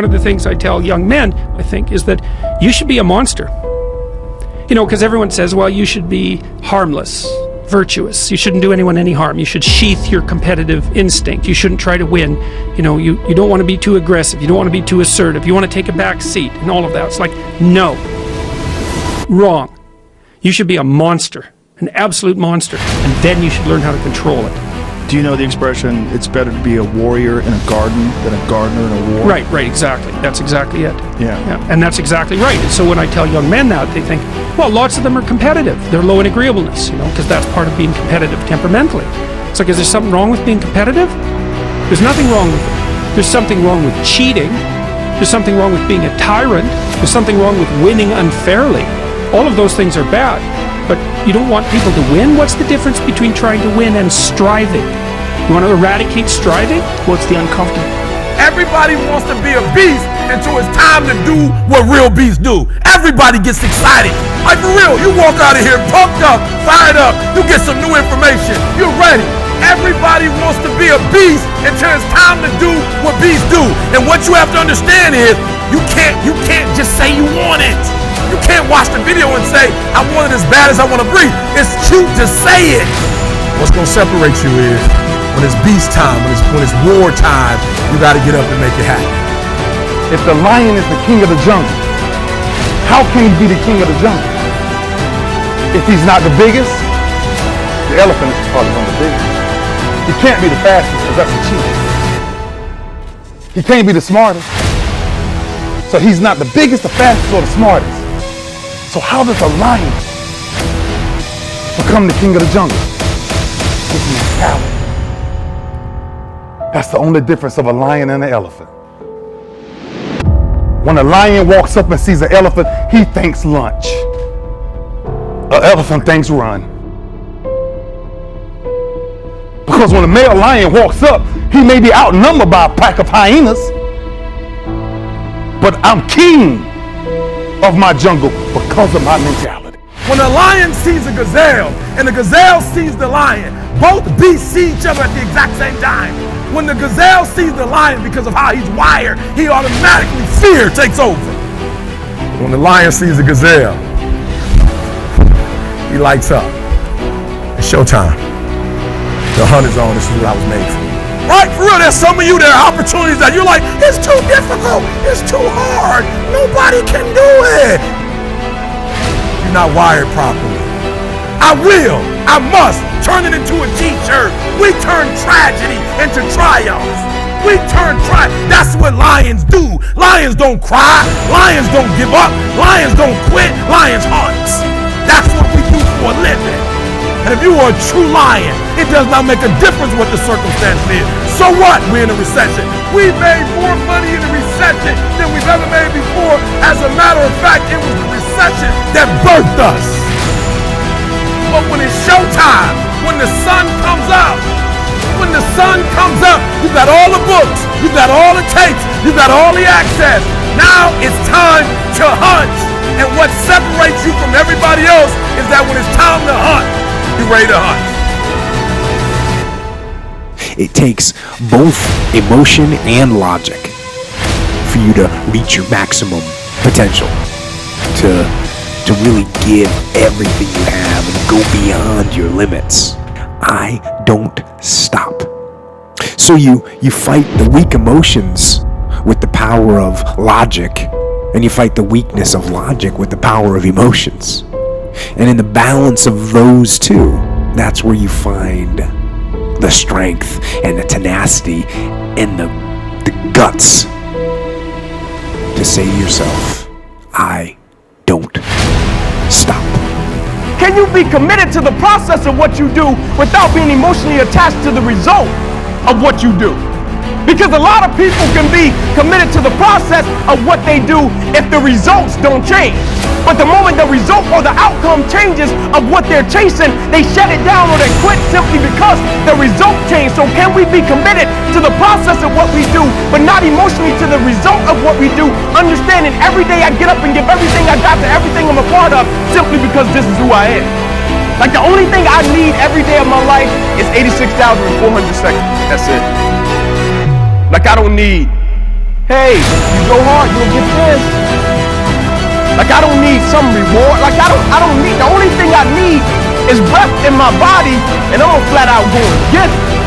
One of the things I tell young men, I think, is that you should be a monster. You know, because everyone says, well, you should be harmless, virtuous. You shouldn't do anyone any harm. You should sheath your competitive instinct. You shouldn't try to win. You know, you don't want to be too aggressive. You don't want to be too assertive. You want to take a back seat and all of that. It's like, no. Wrong. You should be a monster, an absolute monster, and then you should learn how to control it. Do you know the expression, it's better to be a warrior in a garden than a gardener in a war? Right, exactly. That's exactly it. Yeah. And that's exactly right. And so when I tell young men that, they think, well, lots of them are competitive. They're low in agreeableness, you know, because that's part of being competitive temperamentally. It's like, is there something wrong with being competitive? There's nothing wrong with it. There's something wrong with cheating. There's something wrong with being a tyrant. There's something wrong with winning unfairly. All of those things are bad. But you don't want people to win? What's the difference between trying to win and striving? You want to eradicate striving? What's the uncomfortable? Everybody wants to be a beast until it's time to do what real beasts do. Everybody gets excited. Like for real, you walk out of here pumped up, fired up, you get some new information, you're ready. Everybody wants to be a beast until it's time to do what beasts do. And what you have to understand is, you can't just say you want it. You can't watch the video and say, I want it as bad as I want to breathe. It's cute to say it. What's going to separate you is, when it's beast time, when it's war time, you got to get up and make it happen. If the lion is the king of the jungle, how can he be the king of the jungle? If he's not the biggest, the elephant is probably one of the biggest. He can't be the fastest because that's a cheat. He can't be the smartest. So he's not the biggest, the fastest, or the smartest. So how does a lion become the king of the jungle? His mentality. That's the only difference of a lion and an elephant. When a lion walks up and sees an elephant, he thinks lunch. An elephant thinks run. Because when a male lion walks up, he may be outnumbered by a pack of hyenas. But I'm king of my jungle because of my mentality. When a lion sees a gazelle and the gazelle sees the lion, both beasts see each other at the exact same time. When the gazelle sees the lion, because of how he's wired, he automatically, fear takes over. When the lion sees the gazelle, he lights up. It's showtime. The hunt is on. This is what I was made for. Right, for real, there's some of you, there are opportunities that you're like, it's too difficult, it's too hard, nobody can do it. You're not wired properly. I must turn it into a t-shirt. We turn tragedy into triumph. That's what lions do. Lions don't cry, lions don't give up, lions don't quit, lions hunt. That's what we do for a living. And if you are a true lion, it does not make a difference what the circumstance is. So what? We're in a recession. We made more money in the recession than we've ever made before. As a matter of fact, it was the recession that birthed us. But when it's showtime, when the sun comes up, you've got all the books, you've got all the tapes, you've got all the access. Now it's time to hunt. And what separates you from everybody else is that when it's time to hunt, you're ready to hunt. It takes both emotion and logic for you to reach your maximum potential, to really give everything you have and go beyond your limits. I don't stop. So you fight the weak emotions with the power of logic, and you fight the weakness of logic with the power of emotions. And in the balance of those two, that's where you find the strength and the tenacity and the guts to say to yourself, I don't stop. Can you be committed to the process of what you do without being emotionally attached to the result of what you do? Because a lot of people can be committed to the process of what they do if the results don't change. But the moment the result or the outcome changes of what they're chasing, they shut it down or they quit simply because the result changed. So can we be committed to the process of what we do, but not emotionally to the result of what we do, understanding every day I get up and give everything I got to everything I'm a part of simply because this is who I am. Like the only thing I need every day of my life is 86,400 seconds. That's it. Like I don't need hey, you go hard, you'll get this. Like I don't need some reward. Like I don't need, the only thing I need is breath in my body, and I'm gonna flat out go and get it.